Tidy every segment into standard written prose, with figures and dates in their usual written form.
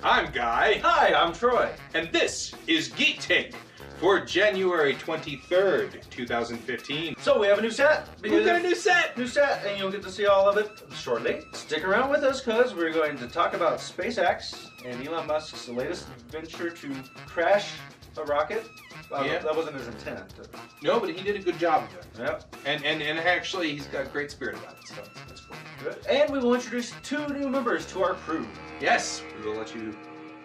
I'm Guy. Hi, I'm Troy. And this is Geek for January 23rd, 2015. So we have a new set. We've got a new set! And you'll get to see all of it shortly. Stick around with us because we're going to talk about SpaceX and Elon Musk's latest venture to crash a rocket. That wasn't his intent. No, but he did a good job of it. Yep. And actually, he's got great spirit about it, so that's cool. Good. And we will introduce 2 new members to our crew. Yes, we will let you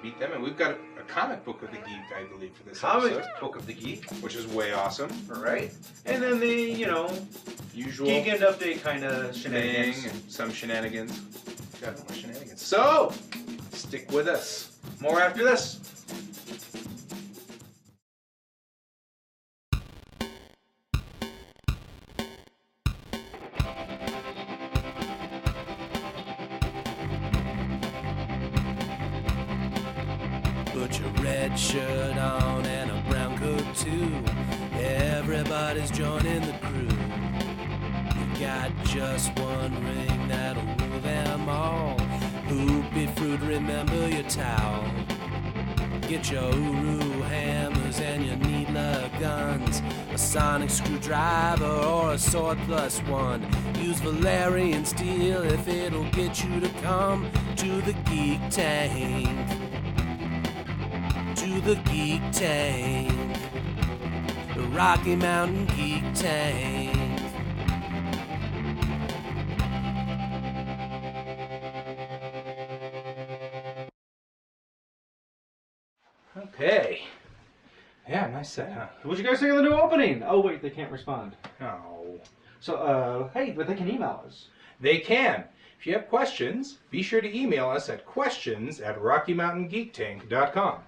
meet them, and we've got a comic book of the Geek, I believe, for this Comic episode. book of the Geek. Which is way awesome. All right. And then the, usual Geekend update kind of shenanigans. thing and some shenanigans. Got more shenanigans. So, stick with us. More after this. Put your red shirt on and a brown coat too. Everybody's joining the crew. You got just one ring that'll rule them all. Hoopy fruit, remember your towel. Get your Uru hammers and your needler guns. A sonic screwdriver or a sword +1. Use Valerian steel if it'll get you to come to the Geek Tank. To the Geek Tank, the Rocky Mountain Geek Tank. Okay. Yeah, nice set, huh? What'd you guys think of the new opening? Oh, wait, they can't respond. Oh. So, hey, but they can email us. They can. If you have questions, be sure to email us at questions@RockyMountainGeekTank.com.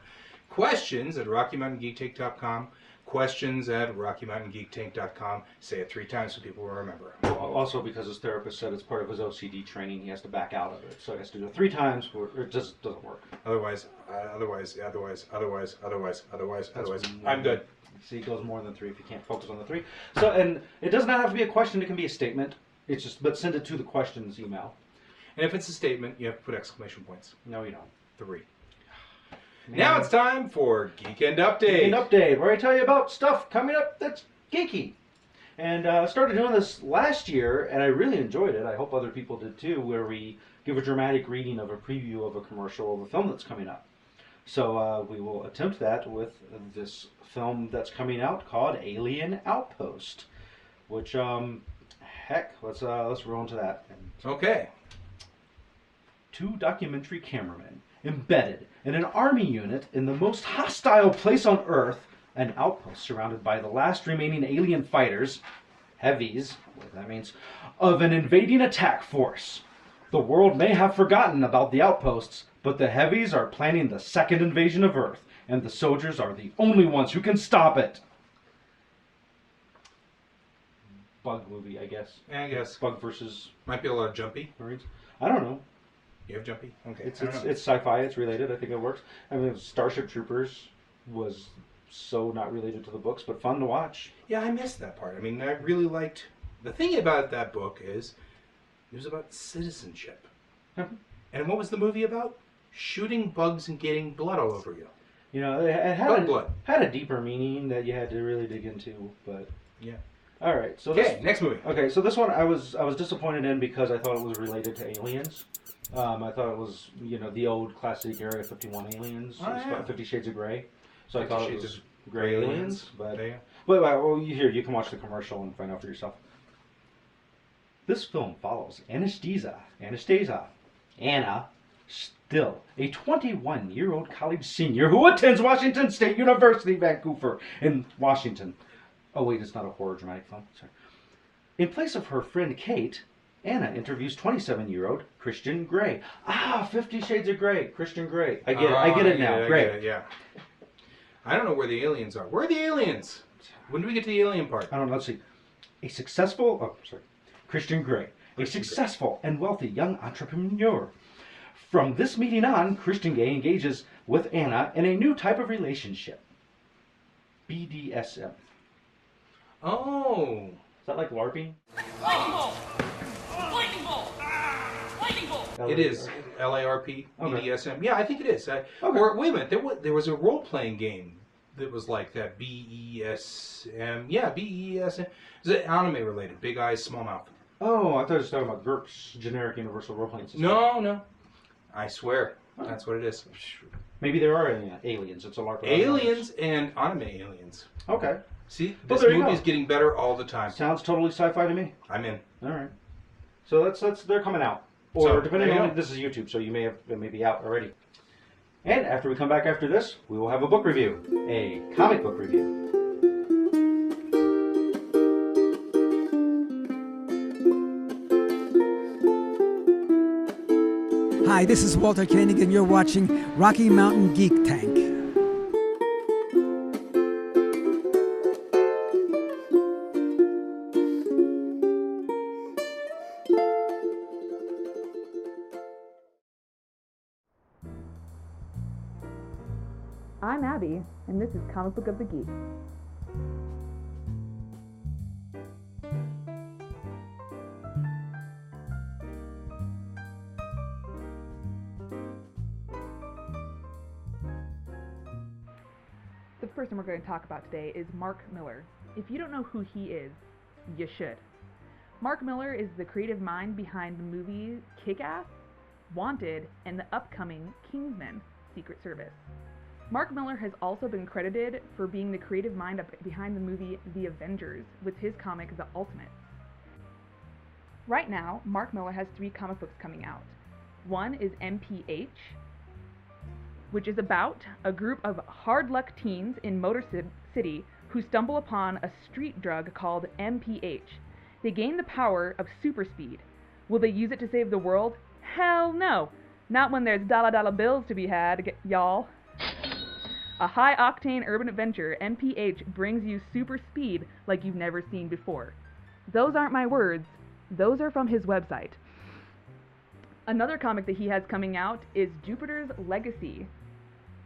Questions@RockyMountainGeekTank.com. Questions@RockyMountainGeekTank.com. Say it 3 times so people will remember. Also, because his therapist said it's part of his OCD training, he has to back out of it. So he has to do it 3 times, or it just doesn't work. Otherwise, I'm good. See, it goes more than 3 if you can't focus on the 3. So, and it does not have to be a question, it can be a statement. It's just, but send it to the questions email. And if it's a statement, you have to put exclamation points. No, you don't. 3. Now it's time for Geekend Update. Geekend Update, where I tell you about stuff coming up that's geeky. And started doing this last year, and I really enjoyed it. I hope other people did too, where we give a dramatic reading of a preview of a commercial of a film that's coming up. So we will attempt that with this film that's coming out called Alien Outpost, which, heck, let's roll into that. Okay. 2 documentary cameramen embedded in an army unit in the most hostile place on Earth, an outpost surrounded by the last remaining alien fighters, heavies, what that means, of an invading attack force. The world may have forgotten about the outposts, but the heavies are planning the second invasion of Earth, and the soldiers are the only ones who can stop it. Bug movie, I guess. Yeah, I guess. Bug versus Might be a lot of jumpy. Marines. I don't know. You have jumpy? Okay. It's sci-fi. It's related. I think it works. I mean, Starship Troopers was so not related to the books, but fun to watch. Yeah, I missed that part. I mean, I really liked... The thing about that book is it was about citizenship. And what was the movie about? Shooting bugs and getting blood all over you. You know, it had a deeper meaning that you had to really dig into, but... Yeah. All right. So next movie. Okay, so this one I was disappointed in because I thought it was related to aliens. I thought it was, the old classic Area 51 aliens. Oh, It's yeah. 50 Shades of Grey. So I 50 thought it Shades was of Grey Grey aliens. But Yeah. well, you can watch the commercial and find out for yourself. This film follows Anastasia, Anna, still a 21-year-old college senior who attends Washington State University, Vancouver, in Washington. Oh wait, it's not a horror dramatic film. Sorry. In place of her friend Kate, Anna interviews 27-year-old Christian Grey. 50 Shades of Grey, Christian Grey. I get it now. Grey. Yeah. I don't know where the aliens are. Where are the aliens? When do we get to the alien part? I don't know. Let's see. Christian Grey, a successful and wealthy young entrepreneur. From this meeting on, Christian Grey engages with Anna in a new type of relationship. BDSM. Oh. Is that like LARPing? Lightning bolt! Lightning bolt! Lightning bolt! It is LARP, BDSM. Yeah, I think it is. Or wait a minute, there was a role-playing game that was like that. BESM. Yeah, BESM. It's anime related. Big eyes, small mouth. Oh, I thought you were talking about GURPS, generic universal role-playing system. No. I swear, that's what it is. Maybe there are aliens. It's a LARP. Aliens and anime aliens. Okay. See, this movie is getting better all the time. Sounds totally sci-fi to me. I'm in. All right. So they're coming out. Or depending on this is YouTube, so it may be out already. And after we come back after this, we will have a book review, a comic book review. Hi, this is Walter Koenig, and you're watching Rocky Mountain Geek Tank. I'm Abby, and this is Comic Book of the Geek. The person we're going to talk about today is Mark Millar. If you don't know who he is, you should. Mark Millar is the creative mind behind the movies Kick-Ass, Wanted, and the upcoming Kingsman: Secret Service. Mark Millar has also been credited for being the creative mind behind the movie The Avengers with his comic The Ultimates. Right now, Mark Millar has 3 comic books coming out. One is MPH, which is about a group of hard-luck teens in Motor City who stumble upon a street drug called MPH. They gain the power of super speed. Will they use it to save the world? Hell no! Not when there's dollar bills to be had, y'all. A high-octane urban adventure, MPH brings you super speed like you've never seen before. Those aren't my words. Those are from his website. Another comic that he has coming out is Jupiter's Legacy.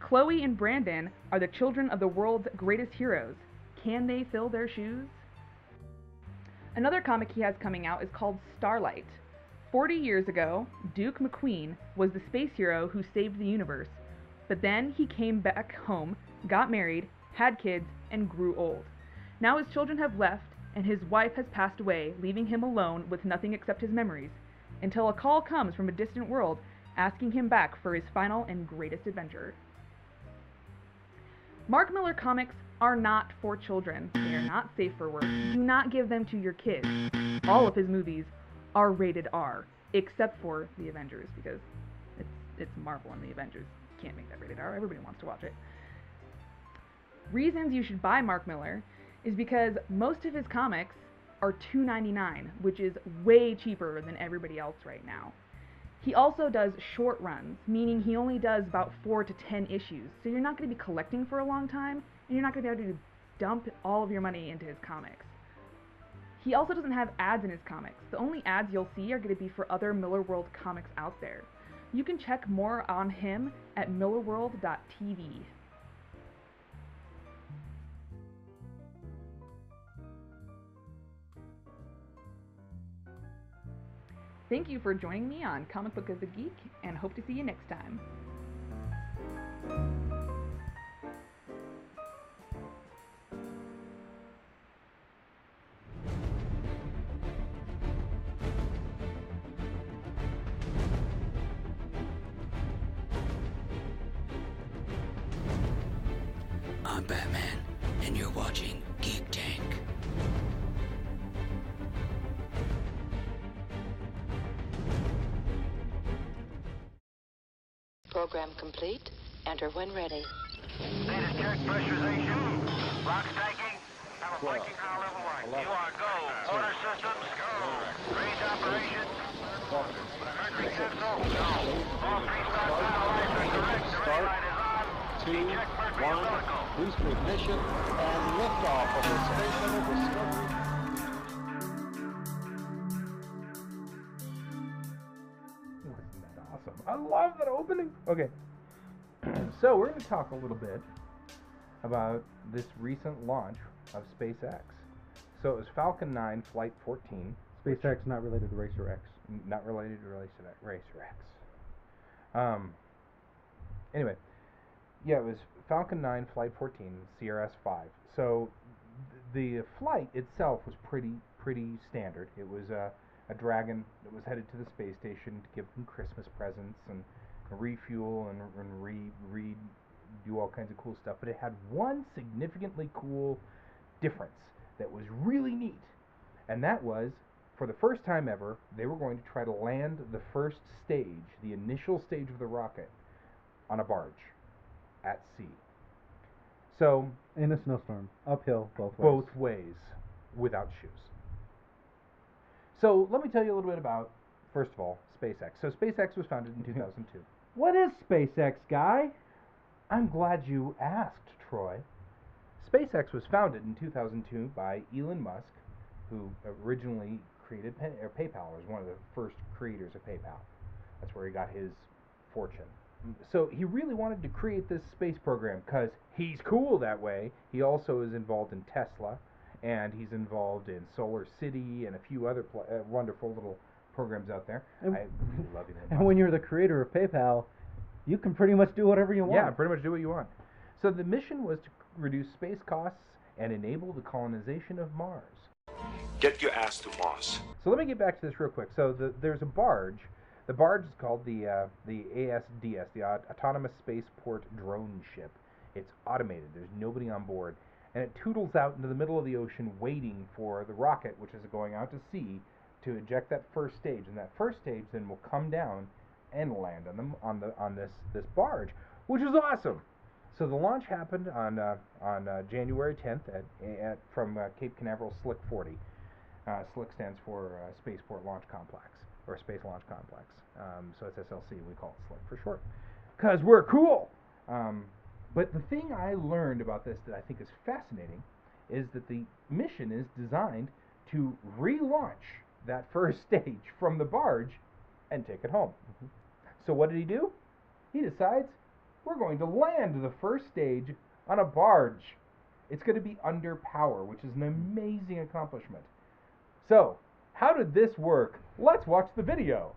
Chloe and Brandon are the children of the world's greatest heroes. Can they fill their shoes? Another comic he has coming out is called Starlight. 40 years ago, Duke McQueen was the space hero who saved the universe. But then he came back home, got married, had kids, and grew old. Now his children have left, and his wife has passed away, leaving him alone with nothing except his memories, until a call comes from a distant world, asking him back for his final and greatest adventure. Mark Millar comics are not for children. They are not safe for work. Do not give them to your kids. All of his movies are rated R, except for The Avengers, because it's Marvel and The Avengers. Can't make that rated R. Everybody wants to watch it. Reasons you should buy Mark Millar is because most of his comics are $2.99, which is way cheaper than everybody else right now. He also does short runs, meaning he only does about 4 to 10 issues. So you're not going to be collecting for a long time, and you're not going to be able to dump all of your money into his comics. He also doesn't have ads in his comics. The only ads you'll see are going to be for other Millar World comics out there. You can check more on him at millarworld.tv. Thank you for joining me on Comic Book of the Geek, and hope to see you next time. I'm Batman, and you're watching Geek Tank. Program complete. Enter when ready. Status check, pressurization. Lock stacking. Have a blinking ground level right. You are go. Order systems, go. Range operation. Mercury Central, go. All 3 star satellites are correct. The red light is on. 2, 1, boost ignition, and liftoff of the Space Shuttle Discovery. Wasn't that awesome? I love that opening. Okay, so we're going to talk a little bit about this recent launch of SpaceX. So it was Falcon 9 Flight 14. SpaceX not related to Racer X. not related to Racer X. Anyway, yeah, it was Falcon 9 Flight 14 CRS-5. So the flight itself was pretty standard. It was a Dragon that was headed to the space station to give them Christmas presents and refuel and do all kinds of cool stuff. But it had one significantly cool difference that was really neat, and that was, for the first time ever, they were going to try to land the first stage, the initial stage of the rocket, on a barge at sea. So in a snowstorm, uphill both ways. Both ways, without shoes. So let me tell you a little bit about, first of all, SpaceX. So SpaceX was founded in 2002. What is SpaceX, Guy? I'm glad you asked, Troy. SpaceX was founded in 2002 by Elon Musk, who originally created PayPal, was one of the first creators of PayPal. That's where he got his fortune. So he really wanted to create this space program because he's cool that way. He also is involved in Tesla, and he's involved in Solar City and a few other wonderful little programs out there. And, I really love Elon Musk. And when you're the creator of PayPal, you can pretty much do whatever you want. Yeah, pretty much do what you want. So the mission was to reduce space costs and enable the colonization of Mars. Get your ass to Mars. So let me get back to this real quick. So there's a barge. The barge is called the ASDS, the Autonomous Spaceport Drone Ship. It's automated. There's nobody on board. And it toodles out into the middle of the ocean waiting for the rocket, which is going out to sea, to eject that first stage. And that first stage then will come down and land on this barge, which is awesome. So the launch happened on January 10th from Cape Canaveral Slick 40. Slick stands for Spaceport Launch Complex, or Space Launch Complex. So it's SLC. We call it Slick for short, because we're cool. But the thing I learned about this that I think is fascinating is that the mission is designed to relaunch that first stage from the barge and take it home. Mm-hmm. So what did he do? He decides, we're going to land the first stage on a barge. It's going to be under power, which is an amazing accomplishment. So, how did this work? Let's watch the video.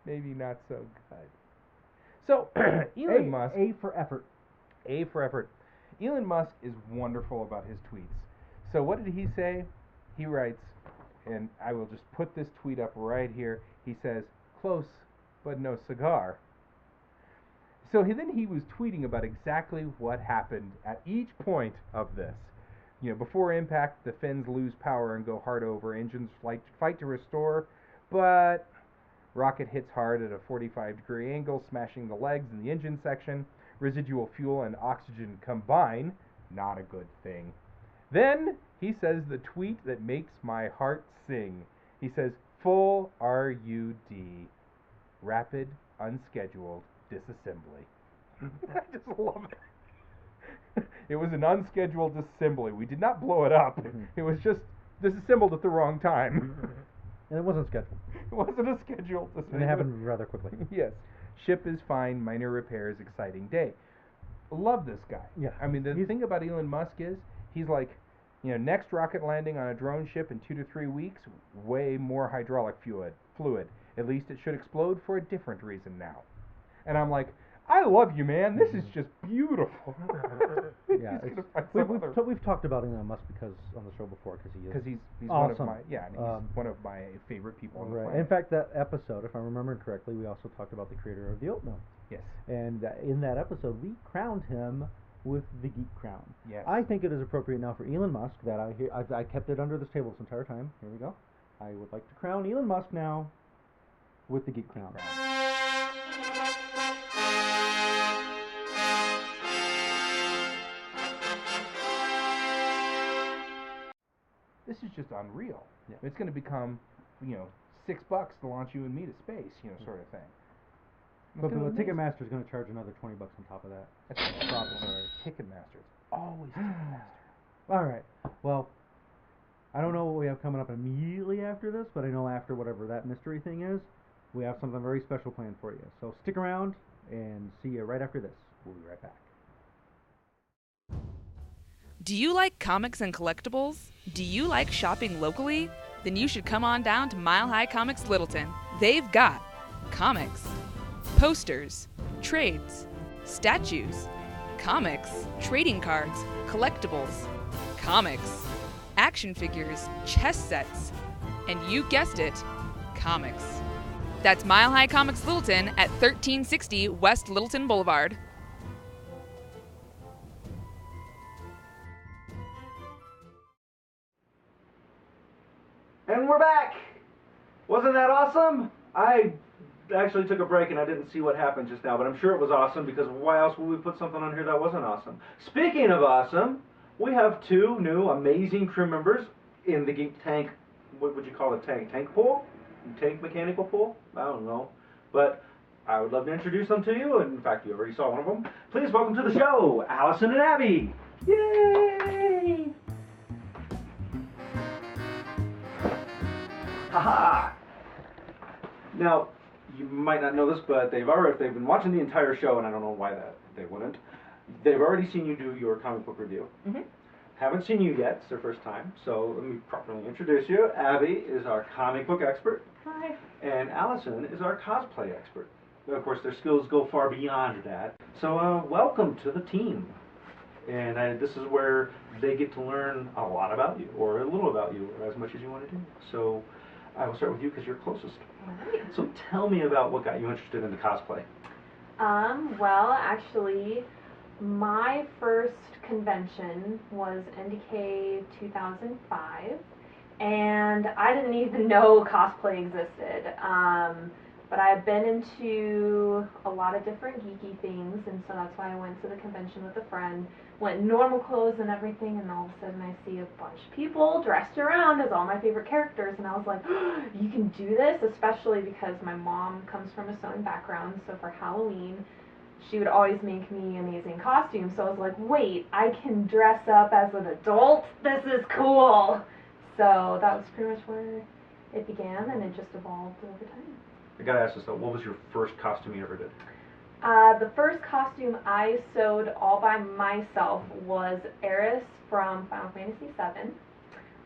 Maybe not so good. So, Elon Musk... A for effort. A for effort. Elon Musk is wonderful about his tweets. So what did he say? He writes, and I will just put this tweet up right here. He says, close, but no cigar. So he was tweeting about exactly what happened at each point of this. You know, before impact, the fins lose power and go hard over. Engines fight to restore, but... rocket hits hard at a 45-degree angle, smashing the legs in the engine section. Residual fuel and oxygen combine. Not a good thing. Then he says the tweet that makes my heart sing. He says, full RUD. Rapid, unscheduled disassembly. I just love it. It was an unscheduled disassembly. We did not blow it up. It was just disassembled at the wrong time. And it wasn't scheduled. It wasn't a scheduled disassembly. And it happened rather quickly. Yes. Ship is fine, minor repairs, exciting day. Love this guy. Yeah. I mean, the thing about Elon Musk is, he's like, you know, next rocket landing on a drone ship in 2 to 3 weeks, way more hydraulic fluid. At least it should explode for a different reason now. And I'm like, I love you, man. This is just beautiful. Yeah, we've talked about Elon Musk on the show before because he's one awesome. of my he's one of my favorite people on the planet. In fact, that episode, if I remember correctly, we also talked about the creator of the oatmeal. Yes. And in that episode, we crowned him with the Geek crown. Yes. I think it is appropriate now for Elon Musk that I kept it under this table this entire time. Here we go. I would like to crown Elon Musk now with the Geek crown. This is just unreal. Yeah. It's going to become, $6 to launch you and me to space, sort of thing. But Ticketmaster is going to charge another $20 on top of that. That's the problem. Ticketmaster. It's always Ticketmaster. All right. Well, I don't know what we have coming up immediately after this, but I know after whatever that mystery thing is, we have something very special planned for you. So stick around and see you right after this. We'll be right back. Do you like comics and collectibles? Do you like shopping locally? Then you should come on down to Mile High Comics Littleton. They've got comics, posters, trades, statues, comics, trading cards, collectibles, comics, action figures, chess sets, and you guessed it, comics. That's Mile High Comics Littleton at 1360 West Littleton Boulevard. And we're back! Wasn't that awesome? I actually took a break and I didn't see what happened just now, but I'm sure it was awesome because why else would we put something on here that wasn't awesome? Speaking of awesome, we have two new amazing crew members in the Geek Tank. What would you call it? Tank pool? Tank mechanical pool? I don't know. But I would love to introduce them to you. In fact, you already saw one of them. Please welcome to the show, Allison and Abby. Yay! Haha! Now, you might not know this, but they've been watching the entire show, and I don't know why they wouldn't. They've already seen you do your comic book review. Mm-hmm. Haven't seen you yet. It's their first time. So let me properly introduce you. Abby is our comic book expert. Hi. And Allison is our cosplay expert. Of course, their skills go far beyond that. So welcome to the team. And this is where they get to learn a lot about you, or a little about you, or as much as you want to do. So I will start with you because you're closest. Right. So tell me about what got you interested in the cosplay. Well, actually, my first convention was NDK 2005, and I didn't even know cosplay existed. But I've been into a lot of different geeky things, and so that's why I went to the convention with a friend, went in normal clothes and everything, and all of a sudden I see a bunch of people dressed around as all my favorite characters, and I was like, oh, you can do this, especially because my mom comes from a sewing background, so for Halloween, she would always make me amazing costumes, so I was like, wait, I can dress up as an adult? This is cool! So that was pretty much where it began, and it just evolved over time. I gotta ask this though, what was your first costume you ever did? The first costume I sewed all by myself was Eris from Final Fantasy VII.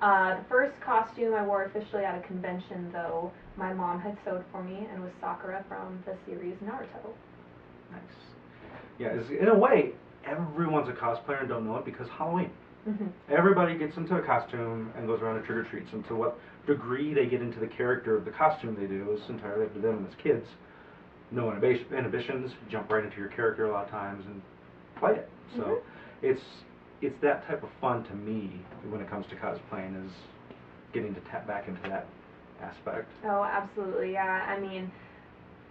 The first costume I wore officially at a convention, though, my mom had sewed for me, and was Sakura from the series Naruto. Nice. Yeah, in a way, everyone's a cosplayer and don't know it because Halloween. Mm-hmm. Everybody gets into a costume and goes around and trick-or-treats, and to what degree they get into the character of the costume they do is entirely up to them as kids. No inhibitions, jump right into your character a lot of times and play it. So it's that type of fun to me when it comes to cosplaying, is getting to tap back into that aspect. Oh, absolutely, yeah. I mean,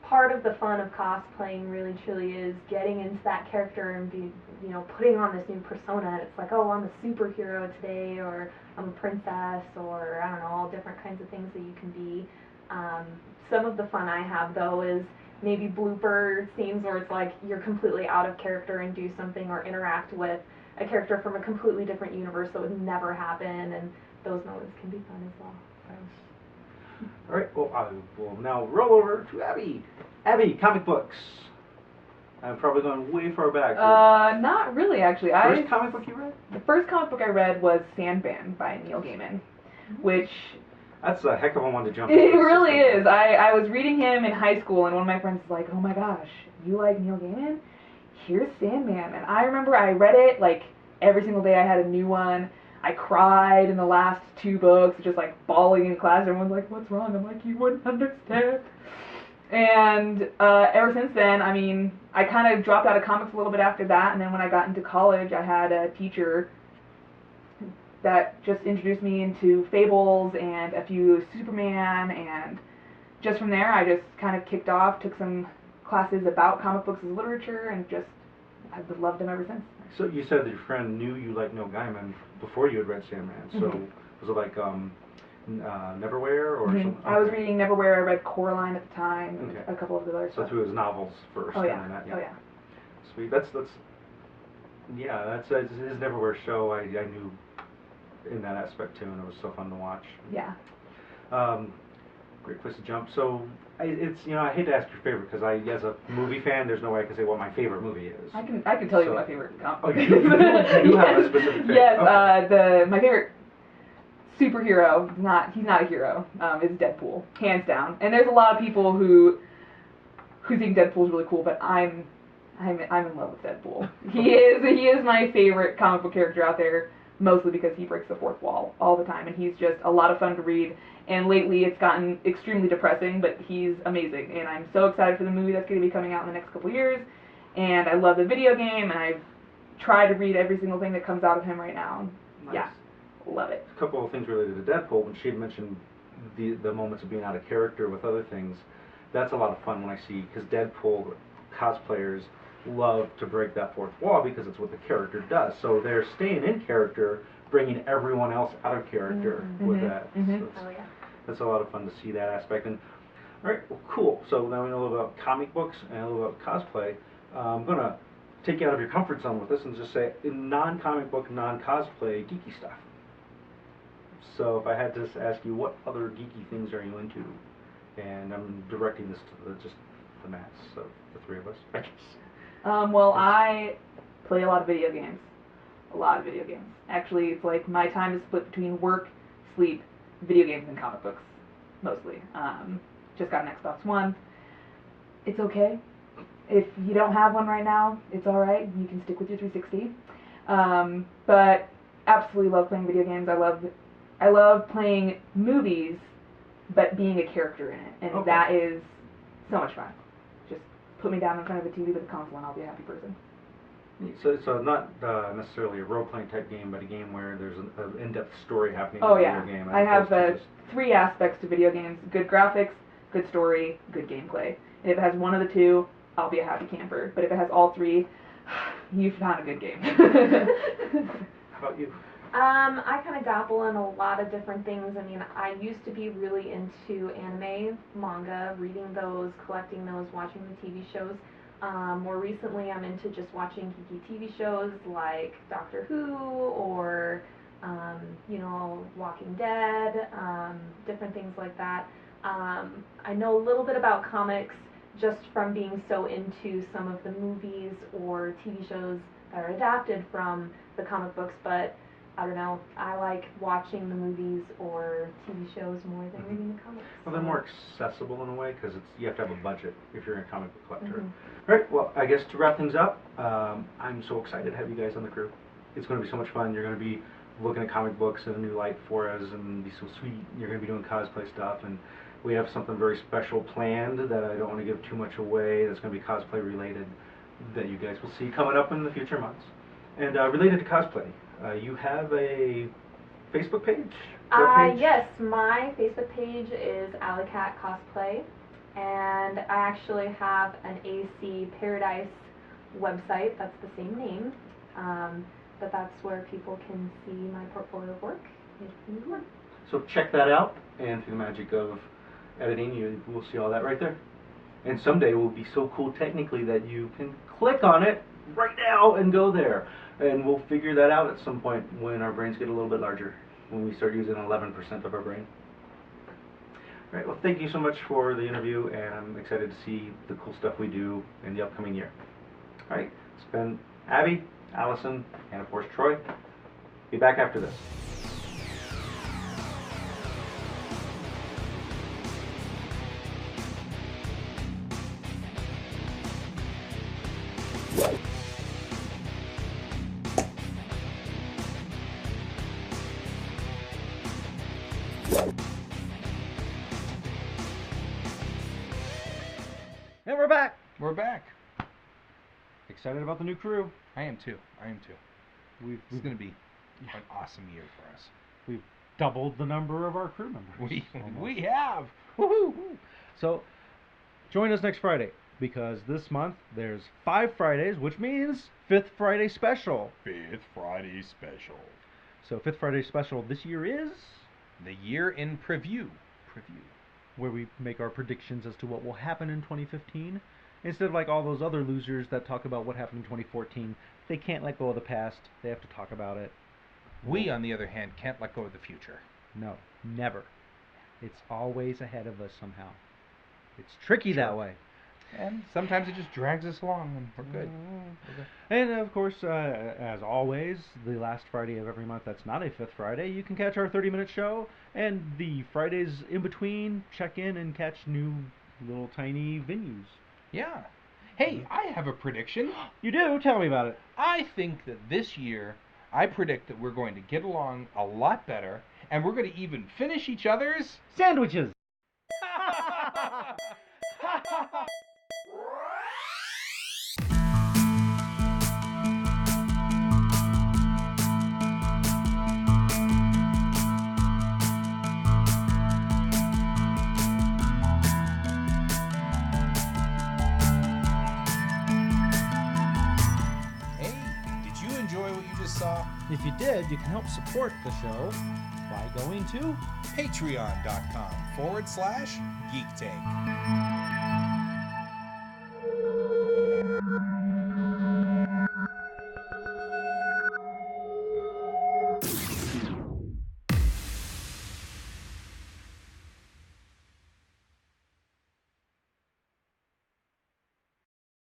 part of the fun of cosplaying really truly is getting into that character and putting on this new persona. It's like, oh, I'm a superhero today, or I'm a princess, or I don't know, all different kinds of things that you can be. Some of the fun I have, though, is maybe blooper scenes where it's like you're completely out of character and do something or interact with a character from a completely different universe that would never happen, and those moments can be fun as well. Nice. All right, well, I will now roll over to Abby. Abby, comic books. I'm probably going way far back. Not really, actually. First comic book you read? The first comic book I read was Sandman by Neil Gaiman, which... That's a heck of a one to jump into. It really is. I was reading him in high school, and one of my friends was like, oh my gosh, you like Neil Gaiman? Here's Sandman. And I remember I read it, like, every single day I had a new one. I cried in the last 2 books, just like bawling in class. Everyone's like, what's wrong? I'm like, you wouldn't understand. And ever since then, I mean, I kind of dropped out of comics a little bit after that, and then when I got into college, I had a teacher that just introduced me into Fables and a few Superman, and just from there I just kind of kicked off, took some classes about comic books as literature, and just I've loved them ever since. So you said that your friend knew you liked Neil Gaiman before you had read Sandman, so Was it like Neverwhere or something? I was reading Neverwhere. I read Coraline at the time. Okay. A couple of the other So stuff. through his novels first. Oh yeah. And then that, Oh yeah. Sweet. That's his Neverwhere show. I knew in that aspect too, and it was so fun to watch. Yeah. Great place to jump. So I hate to ask your favorite because as a movie fan, there's no way I can say what my favorite movie is. I can tell you my favorite. Oh, you do have a specific favorite. Yes. Okay. My favorite superhero. He's not a hero. Is Deadpool, hands down. And there's a lot of people who think Deadpool's really cool, but I'm in love with Deadpool. He is my favorite comic book character out there, mostly because he breaks the fourth wall all the time, and he's just a lot of fun to read. And lately it's gotten extremely depressing, but he's amazing, and I'm so excited for the movie that's going to be coming out in the next couple years. And I love the video game, and I've tried to read every single thing that comes out of him right now. Nice. Yeah, love it. A couple of things related to Deadpool. When she had mentioned the moments of being out of character with other things, that's a lot of fun when I see, because Deadpool cosplayers love to break that fourth wall because it's what the character does. So they're staying in character, bringing everyone else out of character with that. Mm-hmm. So that's a lot of fun to see that aspect. And all right, well, cool. So now we know a little about comic books and a little about cosplay. I'm gonna take you out of your comfort zone with this and just say non-comic book, non-cosplay, geeky stuff. So if I had to ask you, what other geeky things are you into? And I'm directing this to just the mass of the three of us, I guess. Well, I play a lot of video games. Actually, it's like my time is split between work, sleep, video games, and comic books, mostly. Just got an Xbox One. It's okay. If you don't have one right now, it's alright. You can stick with your 360. But absolutely love playing video games. I love playing movies, but being a character in it. And that is so much fun. Just put me down in front of the TV with a console and I'll be a happy person. So not necessarily a role-playing type game, but a game where there's an in-depth story happening Oh in yeah, the video game. I have three aspects to video games: good graphics, good story, good gameplay. And if it has one of the two, I'll be a happy camper. But if it has all three, you've found a good game. How about you? I kind of dabble in a lot of different things. I mean, I used to be really into anime, manga, reading those, collecting those, watching the TV shows. More recently, I'm into just watching geeky TV shows like Doctor Who or, Walking Dead, different things like that. I know a little bit about comics just from being so into some of the movies or TV shows that are adapted from the comic books, but I don't know, I like watching the movies or TV shows more than reading the comics. Well, they're more accessible in a way because you have to have a budget if you're a comic book collector. All right, well, I guess to wrap things up, I'm so excited to have you guys on the crew. It's going to be so much fun. You're going to be looking at comic books in a new light for us and be so sweet. You're going to be doing cosplay stuff, and we have something very special planned that I don't want to give too much away that's going to be cosplay related that you guys will see coming up in the future months. And related to cosplay, you have a Facebook page? Yes, my Facebook page is Alycat Cosplay, and I actually have an AC Paradise website that's the same name, but that's where people can see my portfolio of work if you need more. So check that out, and through the magic of editing, you will see all that right there. And someday it will be so cool technically that you can click on it right now and go there. And we'll figure that out at some point when our brains get a little bit larger, when we start using 11% of our brain. All right, well, thank you so much for the interview, and I'm excited to see the cool stuff we do in the upcoming year. All right, it's been Abby, Allison, and of course Troy. Be back after this. And we're back. We're back. Excited about the new crew. I am too. It's going to be an awesome year for us. We've doubled the number of our crew members. We have. Woohoo! So, join us next Friday, because this month there's 5 Fridays, which means 5th Friday special. 5th Friday special. So Fifth Friday special this year is The Year in Preview. where we make our predictions as to what will happen in 2015. Instead of like all those other losers that talk about what happened in 2014, they can't let go of the past. They have to talk about it. We, on the other hand, can't let go of the future. No, never. It's always ahead of us somehow. It's tricky that way. And sometimes it just drags us along, and we're good. And of course, as always, the last Friday of every month that's not a Fifth Friday, you can catch our 30-minute show. And the Fridays in between, check in and catch new little tiny venues. Yeah. Hey, I have a prediction. You do? Tell me about it. I think that this year, I predict that we're going to get along a lot better, and we're going to even finish each other's sandwiches. Saw. If you did, you can help support the show by going to patreon.com/geektake.